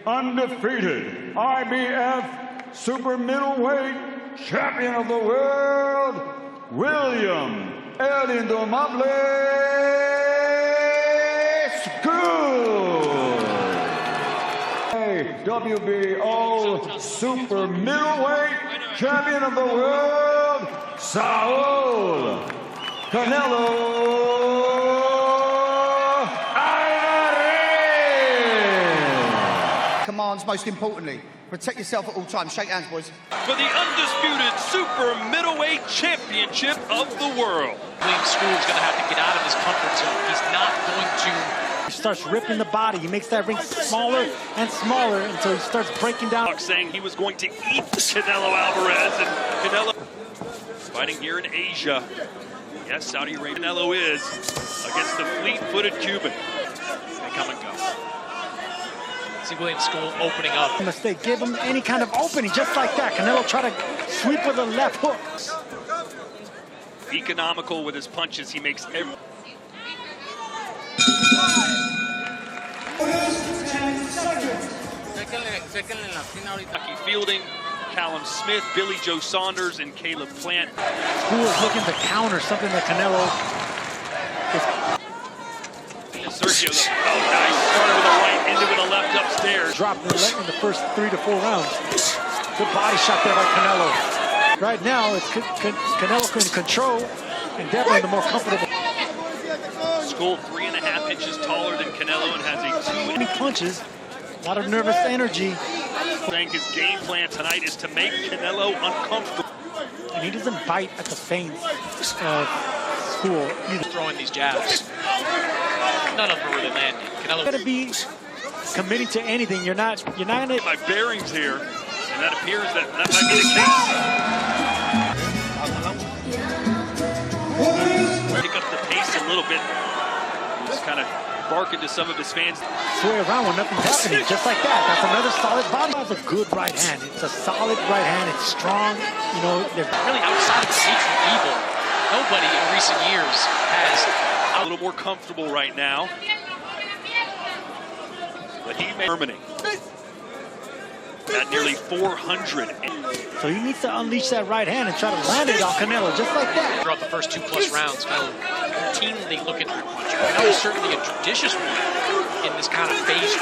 undefeated IBF Super middleweight champion of the world, William El Indomable Scull. WBA Super middleweight champion of the world, Saul Canelo Alvarez. Commands, most importantly, protect yourself at all times. Shake hands, boys. For the undisputed Super middleweight championship of the world. William Scull is going to have to get out of his comfort zone. He's not going to. He starts ripping the body. He makes that ring smaller and smaller until he starts breaking down. Saying he was going to eat Canelo Alvarez, and Canelo fighting here in Asia. Yes, Saudi Arabia. Canelo is against the fleet-footed Cuban. They come and go. See William Scull opening up. Mistake. Give him any kind of opening, just like that. Canelo try to sweep with a left hook. Economical with his punches. He makes every. Lucky Fielding, Callum Smith, Billy Joe Saunders, and Caleb Plant. Scull is looking to counter something that Canelo is. And Sergio, nice. Started with a right, ended with a left upstairs. Dropped in the first 3 to 4 rounds. Good body shot there by Canelo. Right now, it's Canelo can control and definitely the more comfortable. Scull 3.5 inches taller than Canelo and has a 2. He punches. A lot of nervous energy. Saying his game plan tonight is to make Canelo uncomfortable. And he doesn't bite at the feints of Scull. He's throwing these jabs. None of them are really landing. Canelo You're gonna be committing to anything. You're not gonna. My bearings here, and that appears that might be the case. Pick up the pace a little bit. Just kind of barking to some of his fans. Sway around when nothing's happening, just like that. That's another solid body. That's a good right hand. It's a solid right hand. It's strong. You know, they're really outside of the nature of evil. Nobody in recent years has a little more comfortable right now. But he may Germany. At nearly 400. So he needs to unleash that right hand and try to land it on Canelo, just like that. Throughout the first 2+ rounds, Canelo routinely looking at punch. Canelo's certainly a judicious one in this kind of phase 2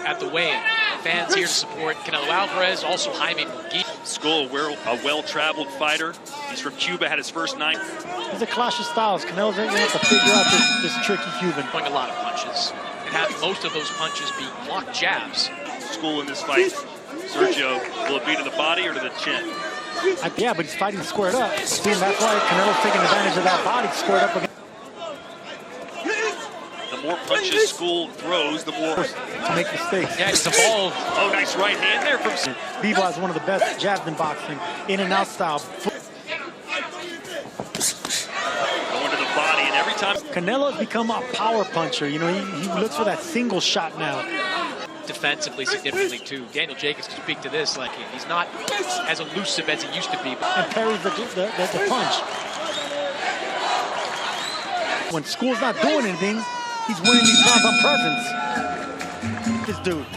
at the weigh-in. Fans here to support Canelo Alvarez, also Jaime Munguia. Scull, a well-traveled fighter. He's from Cuba, had his first 9. It's a clash of styles. Canelo's going to have to figure out this tricky Cuban. Throwing a lot of punches, and have most of those punches be blocked jabs. Scull in this fight. Sergio, will it be to the body or to the chin? Yeah, but he's fighting squared up. See, and that's why Canelo's taking advantage of that body squared up again. The more punches Scull throws, the more to make mistakes. Yeah, it's evolved. Oh, nice right hand there from Bivol has one of the best jabs in boxing, in and out style. Going to the body, and every time Canelo has become a power puncher. You know, he looks for that single shot now. Defensively significantly too. Daniel Jacobs can speak to this. Like he's not as elusive as he used to be. And parries the punch. When Scull's not doing anything, he's winning these rounds on presence. This dude.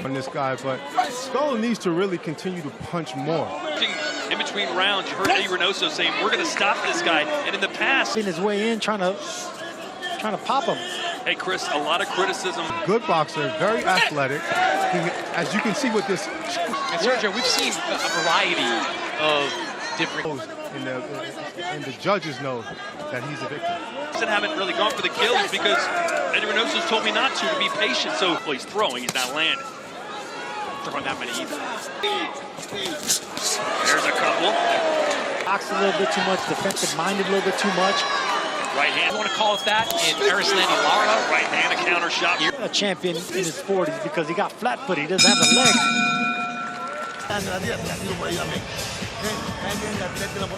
On this guy, but Scull needs to really continue to punch more. In between rounds, you heard Eddie Reynoso saying, "We're going to stop this guy." And in the past, in his way in, trying to pop him. Hey, Chris, a lot of criticism. Good boxer, very athletic. As you can see with this. And Sergio, we've seen a variety of different. And the judges know that he's a victim. Haven't really gone for the kills because Eddie Reynoso's told me not to be patient. So well, he's throwing, he's not landing. Throwing that many either. There's a couple. Box a little bit too much, defensive-minded a little bit too much. Right hand. You want to call it that in Arislandi Lara? Right hand, a counter shot. A champion in his 40s because he got flat-footed. He doesn't have the leg.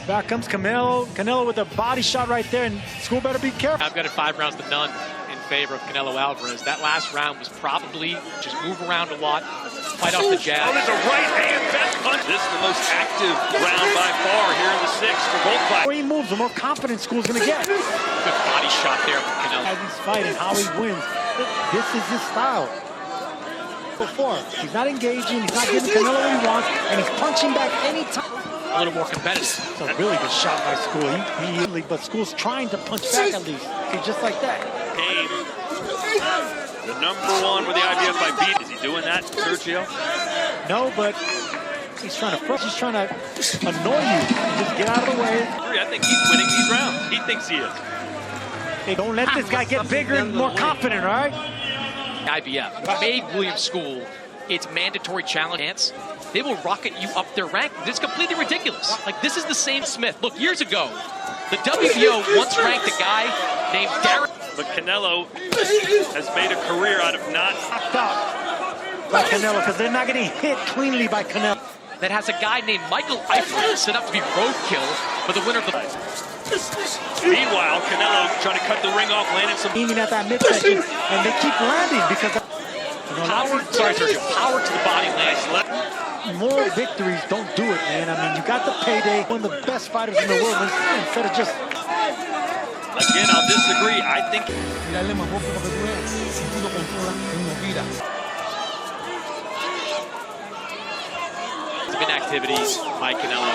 Back comes Canelo. Canelo with a body shot right there, and Scull better be careful. I've got it 5 rounds to none in favor of Canelo Alvarez. That last round was probably just move around a lot, fight off the jab. Oh, there's a right hand back punch. This is the most active round by far here in the 6th for both fighters. The more he moves, the more confident Scull's going to get. Good body shot there from Canelo. As he's fighting, how he wins. This is his style. Before, he's not engaging, he's not giving Canelo what he wants, and he's punching back any time. A little more competitive. It's a really good shot by Scull. But Skull's trying to punch back at least. See, just like that. Came the #1 with the IBF by beat. Is he doing that, Sergio? No, but he's trying to annoy you. Just get out of the way. I think he's winning these rounds. He thinks he is. Hey, don't let this guy get bigger and more confident, all right? IBF made William Scull its mandatory challenge. They will rocket you up their rank. It's completely ridiculous. Like, this is the same Smith. Look, years ago, the WBO once ranked a guy named Darren. But Canelo has made a career out of not Knocked out by Canelo because they're not getting hit cleanly by Canelo. That has a guy named Michael Eifert set up to be roadkill for the winner of the fight. Meanwhile, Canelo trying to cut the ring off, landing some Aiming at that midsection, and they keep landing because power. Sorry, Sergio. Power to the body lands. more victories don't do it, man. I mean, you got the payday, one of the best fighters in the world, instead of just... Again, I'll disagree. I think... Been activities by Canelo.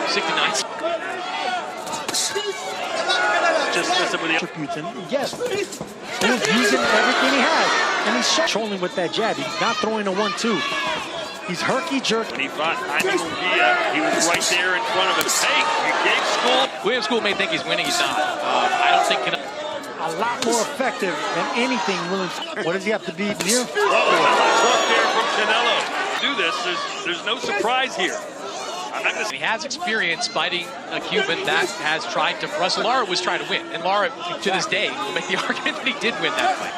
69. Just listen with the... Yes, he's using everything he has, and he's controlling with that jab. He's not throwing a 1-2. He's herky-jerky. When he fought Indomable, he was right there in front of him. Hey, you gave Scull. William Scull may think he's winning. He's not. I don't think Canelo... A lot more effective than anything William. What does he have to be near? Oh, look there from Canelo. Do this. There's no surprise here. He has experience fighting a Cuban that has tried to wrestle. Lara was trying to win, and Lara, to this day, will make the argument that he did win that fight.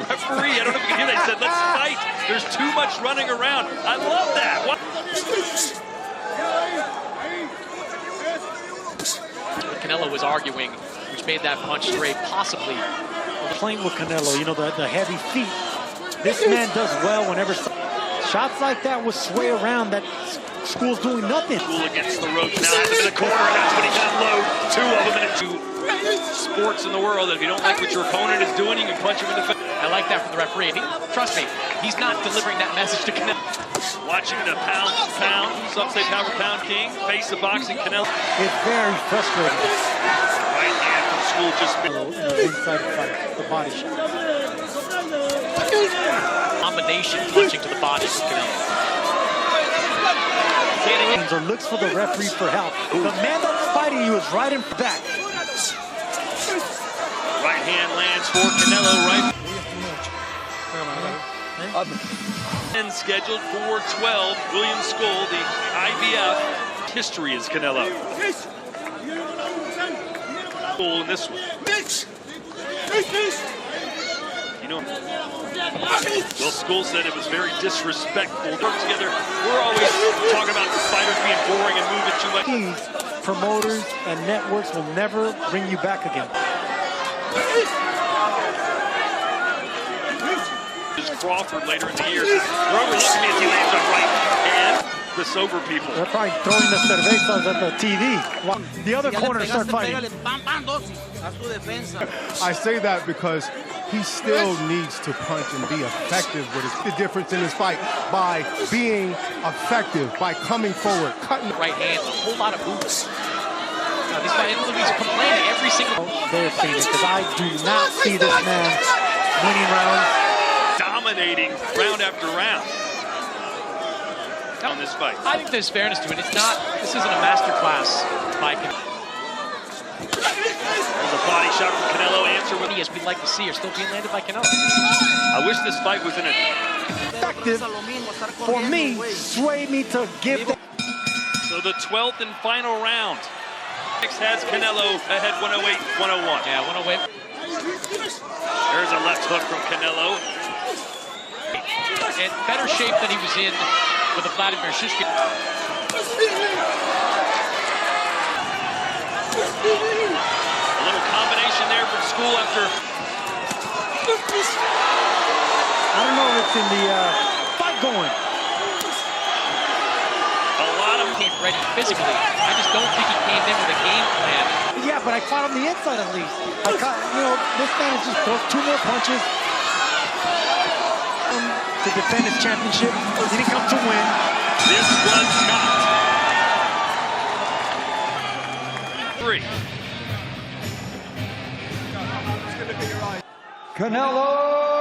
Referee, I don't know if you can hear that. He said, let's fight. There's too much running around. I love that. What? Canelo was arguing, which made that punch straight possibly. Playing with Canelo, you know, the heavy feet. This man does well whenever shots like that would sway around. That Scull's doing nothing. Scull against the ropes now, has him in the corner, and that's when he can unload two of them in two sports in the world. If you don't like what your opponent is doing, you can punch him in the face. I like that from the referee. Trust me, he's not delivering that message to Canelo. Watching the pound, some say pound for pound king, face the boxing Canelo. It's very frustrating. Right hand from Scull just inside the body shot. Combination punching to the body from Canelo. Or looks for the referee for help. The man that's fighting you is right in back. Right hand lands for Canelo, right. And scheduled for 12, William Scull, the IBF. History is Canelo. Scull in this one. You know, well, Scull said it was very disrespectful. Work together. We're always talking about the fighters being boring and moving too much. These promoters and networks will never bring you back again. CRAWFORD later in the year. They're overlooking me as he lands on right hand. The sober people. They're probably throwing the cervezas at the TV. The other corner start fighting. I say that because he still needs to punch and be effective with the difference in his fight by being effective, by coming forward, cutting. Right hand, a whole lot of moves. He's complaining every single... They're seeing it because I do not see this man winning rounds. Dominating round after round on this fight. I think there's fairness to it. It's not, this isn't a master class by Canelo. There's a body shot from Canelo, answer with... As we'd like to see are still being landed by Canelo. I wish this fight was in a... Effective for me, sway me to give them. So the 12th and final round. Next has Canelo ahead 108-101. Yeah, 108. There's a left hook from Canelo. In better shape than he was in with the Vladimir Shishkin. A little combination there from Scull after. I don't know if it's in the fight going. A lot of came ready physically. I just don't think he came in with a game plan. Yeah, but I fought on the inside at least. This man has just broke 2 more punches to defend his championship. He didn't come to win. This was not. 3. Canelo